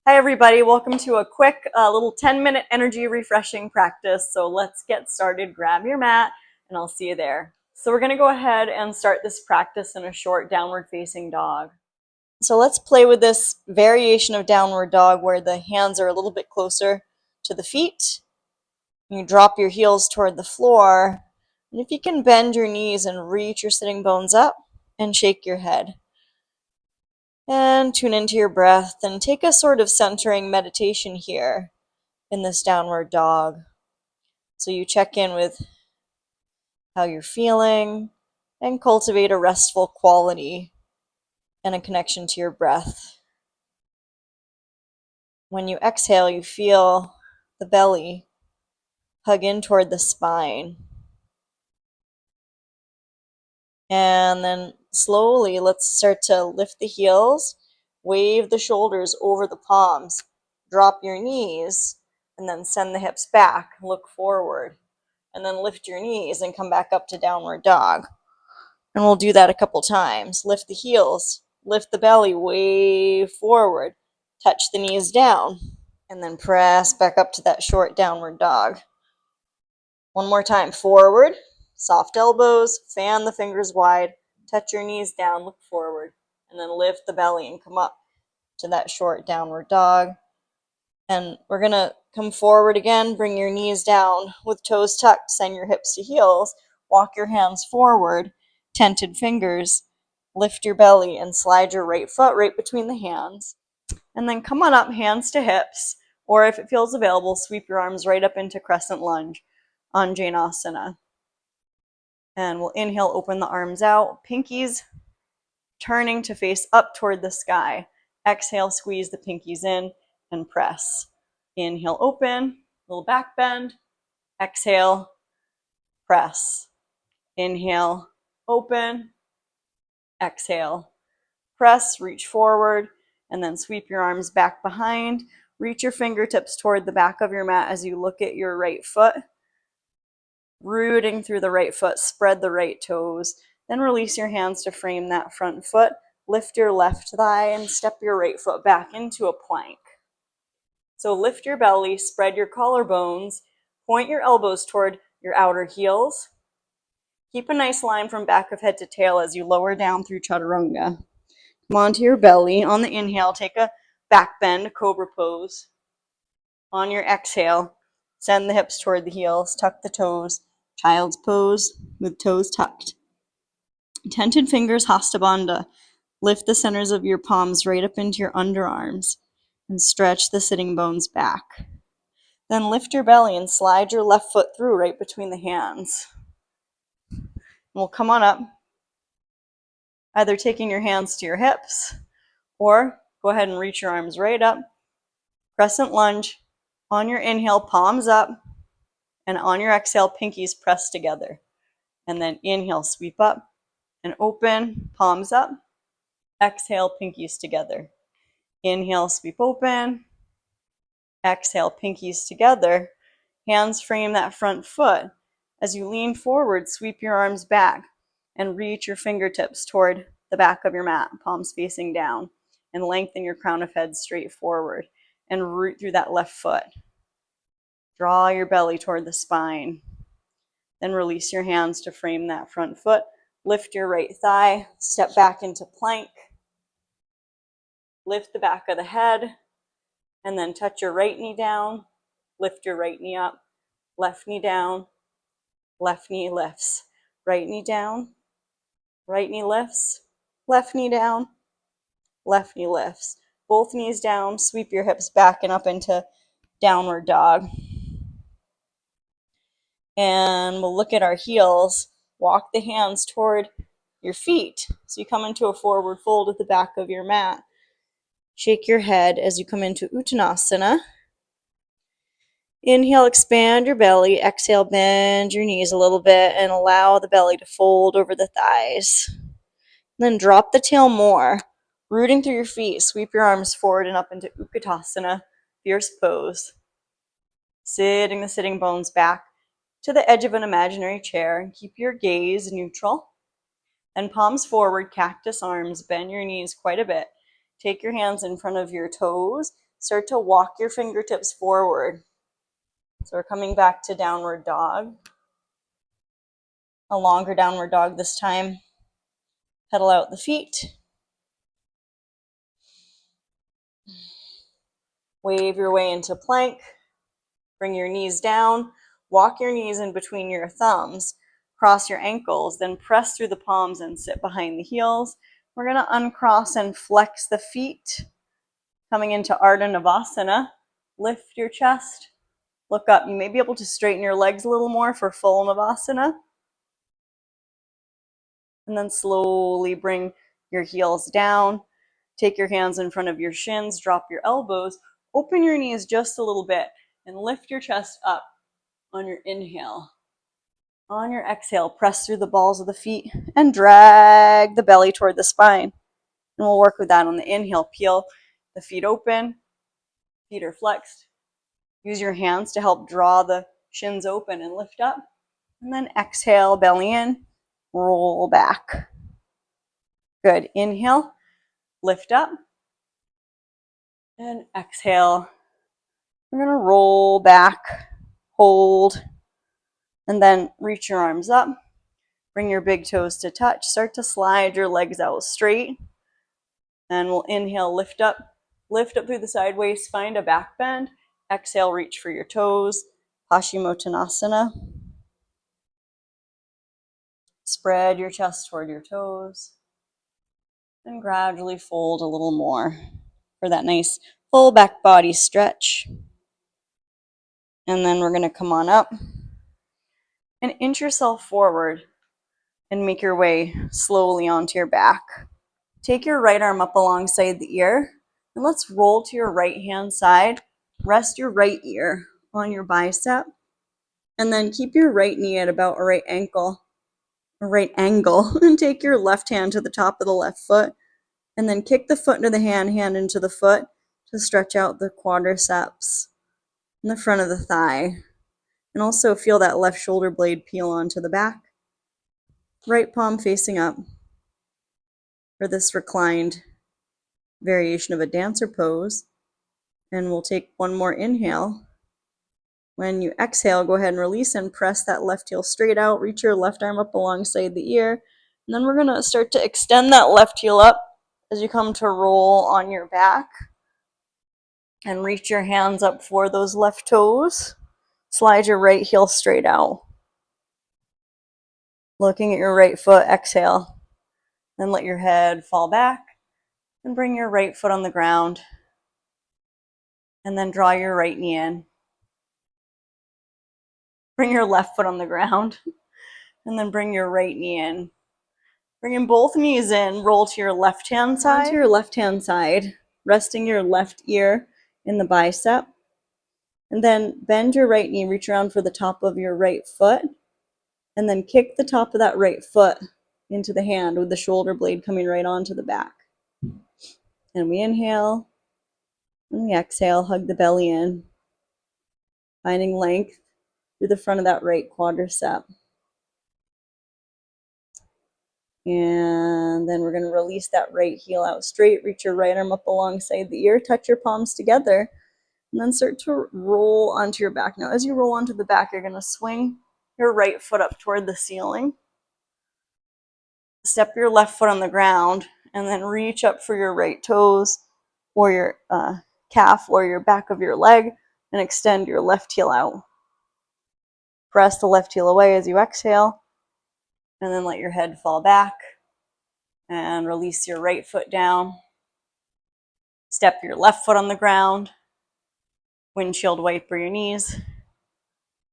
Hi everybody, welcome to a quick little 10-minute energy refreshing practice. So let's get started. Grab your mat and I'll see you there. So we're gonna go ahead and start this practice in a short downward facing dog. So let's play with this variation of downward dog where the hands are a little bit closer to the feet. You drop your heels toward the floor. And if you can bend your knees and reach your sitting bones up and shake your head. And tune into your breath and take a sort of centering meditation here in this downward dog. So you check in with how you're feeling and cultivate a restful quality and a connection to your breath. When you exhale, you feel the belly hug in toward the spine. And then slowly, let's start to lift the heels, wave the shoulders over the palms, drop your knees, and then send the hips back, look forward, and then lift your knees and come back up to downward dog. And we'll do that a couple times. Lift the heels, lift the belly, wave forward, touch the knees down, and then press back up to that short downward dog. One more time, forward, soft elbows, fan the fingers wide, touch your knees down, look forward, and then lift the belly and come up to that short downward dog. And we're gonna come forward again, bring your knees down with toes tucked, send your hips to heels, walk your hands forward, tented fingers, lift your belly and slide your right foot right between the hands. And then come on up, hands to hips, or if it feels available, sweep your arms right up into crescent lunge on Janasana. And we'll inhale, open the arms out, pinkies turning to face up toward the sky. Exhale, squeeze the pinkies in and press. Inhale, open, little back bend. Exhale, press. Inhale, open. Exhale, press, reach forward, and then sweep your arms back behind. Reach your fingertips toward the back of your mat as you look at your right foot. Rooting through the right foot, spread the right toes. Then release your hands to frame that front foot. Lift your left thigh and step your right foot back into a plank. So lift your belly, spread your collarbones, point your elbows toward your outer heels. Keep a nice line from back of head to tail as you lower down through chaturanga. Come onto your belly. On the inhale, take a back bend, cobra pose. On your exhale, send the hips toward the heels, tuck the toes, child's pose with toes tucked. Tented fingers, hasta bandha. Lift the centers of your palms right up into your underarms and stretch the sitting bones back. Then lift your belly and slide your left foot through right between the hands. And we'll come on up, either taking your hands to your hips or go ahead and reach your arms right up. Crescent lunge. On your inhale, palms up, and on your exhale, pinkies press together. And then inhale, sweep up and open, palms up. Exhale, pinkies together. Inhale, sweep open. Exhale, pinkies together. Hands frame that front foot. As you lean forward, sweep your arms back and reach your fingertips toward the back of your mat, palms facing down, and lengthen your crown of head straight forward and root through that left foot. Draw your belly toward the spine. Then release your hands to frame that front foot. Lift your right thigh, step back into plank. Lift the back of the head, and then touch your right knee down. Lift your right knee up, left knee down, left knee lifts. Right knee down, right knee lifts, left knee down, left knee lifts. Both knees down, sweep your hips back and up into downward dog. And we'll look at our heels. Walk the hands toward your feet. So you come into a forward fold at the back of your mat. Shake your head as you come into Uttanasana. Inhale, expand your belly. Exhale, bend your knees a little bit and allow the belly to fold over the thighs. Then drop the tail more. Rooting through your feet, sweep your arms forward and up into Utkatasana, fierce pose. Sitting the sitting bones back to the edge of an imaginary chair and keep your gaze neutral. Then palms forward, cactus arms, bend your knees quite a bit. Take your hands in front of your toes, start to walk your fingertips forward. So we're coming back to downward dog. A longer downward dog this time. Pedal out the feet. Wave your way into plank. Bring your knees down. Walk your knees in between your thumbs. Cross your ankles. Then press through the palms and sit behind the heels. We're going to uncross and flex the feet. Coming into Ardha Navasana. Lift your chest. Look up. You may be able to straighten your legs a little more for full Navasana. And then slowly bring your heels down. Take your hands in front of your shins, drop your elbows, open your knees just a little bit, and lift your chest up on your inhale. On your exhale, press through the balls of the feet and drag the belly toward the spine. And we'll work with that on the inhale. Peel the feet open, feet are flexed. Use your hands to help draw the shins open and lift up. And then exhale, belly in, roll back. Good. Inhale, lift up. And exhale. We're going to roll back, hold, and then reach your arms up. Bring your big toes to touch. Start to slide your legs out straight. And we'll inhale, lift up through the side waist, find a back bend. Exhale, reach for your toes. Paschimottanasana. Spread your chest toward your toes. And gradually fold a little more for that nice full back body stretch. And then we're going to come on up and inch yourself forward and make your way slowly onto your back. Take your right arm up alongside the ear and let's roll to your right hand side. Rest your right ear on your bicep and then keep your right knee at about a right angle and take your left hand to the top of the left foot and then kick the foot into the hand into the foot to stretch out the quadriceps and the front of the thigh. And also feel that left shoulder blade peel onto the back. Right palm facing up for this reclined variation of a dancer pose. And we'll take one more inhale. When you exhale, go ahead and release and press that left heel straight out. Reach your left arm up alongside the ear. And then we're going to start to extend that left heel up as you come to roll on your back. And reach your hands up for those left toes. Slide your right heel straight out. Looking at your right foot, exhale. Then let your head fall back and bring your right foot on the ground. And then draw your right knee in. Bring your left foot on the ground. And then bring your right knee in. Bringing both knees in, roll to your left-hand side. Onto your left-hand side, resting your left ear in the bicep. And then bend your right knee, reach around for the top of your right foot. And then kick the top of that right foot into the hand with the shoulder blade coming right onto the back. And we inhale. And we exhale, hug the belly in. Finding length through the front of that right quadricep. And then we're going to release that right heel out straight. Reach your right arm up alongside the ear. Touch your palms together. And then start to roll onto your back. Now, as you roll onto the back, you're going to swing your right foot up toward the ceiling. Step your left foot on the ground. And then reach up for your right toes or your calf or your back of your leg. And extend your left heel out. Press the left heel away as you exhale. And then let your head fall back. And release your right foot down. Step your left foot on the ground. Windshield wiper your knees.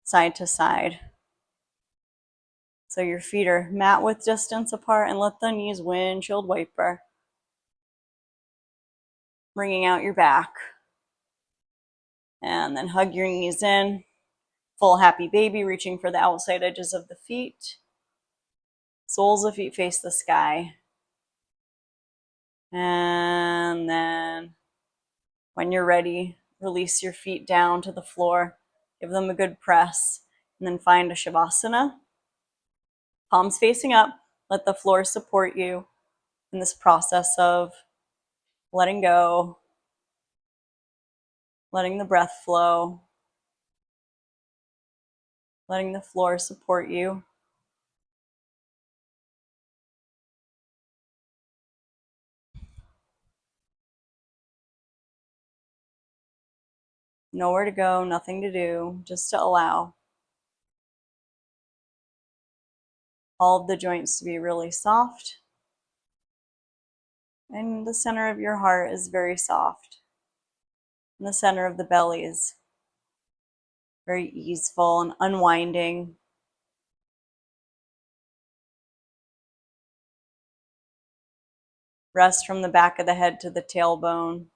Side to side. So your feet are mat width distance apart and let the knees windshield wiper. Bringing out your back. And then hug your knees in. Full happy baby, reaching for the outside edges of the feet. Soles of feet face the sky. And then when you're ready, release your feet down to the floor. Give them a good press. And then find a Shavasana. Palms facing up. Let the floor support you in this process of letting go letting the breath flow, letting the floor support you. Nowhere to go, nothing to do, just to allow all of the joints to be really soft. And the center of your heart is very soft. And the center of the belly is very easeful and unwinding. Rest from the back of the head to the tailbone.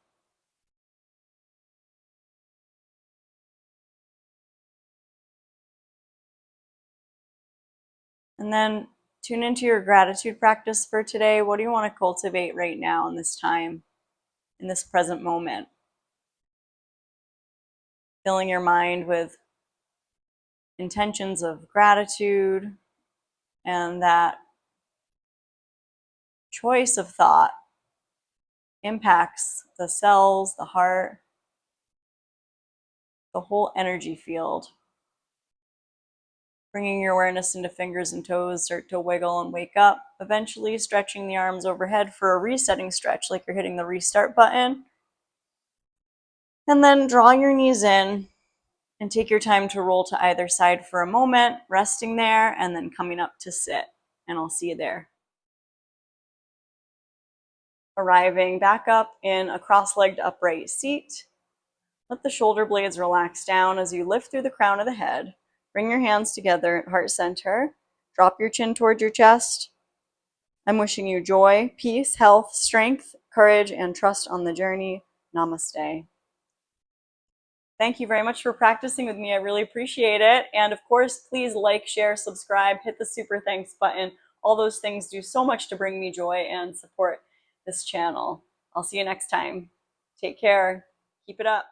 And then tune into your gratitude practice for today. What do you want to cultivate right now in this time, in this present moment? Filling your mind with intentions of gratitude, and that choice of thought impacts the cells, the heart, the whole energy field. Bringing your awareness into fingers and toes, start to wiggle and wake up. Eventually stretching the arms overhead for a resetting stretch, like you're hitting the restart button. And then draw your knees in and take your time to roll to either side for a moment, resting there, and then coming up to sit. And I'll see you there. Arriving back up in a cross-legged upright seat. Let the shoulder blades relax down as you lift through the crown of the head. Bring your hands together at heart center. Drop your chin towards your chest. I'm wishing you joy, peace, health, strength, courage, and trust on the journey. Namaste. Thank you very much for practicing with me. I really appreciate it. And of course, please like, share, subscribe, hit the super thanks button. All those things do so much to bring me joy and support this channel. I'll see you next time. Take care. Keep it up.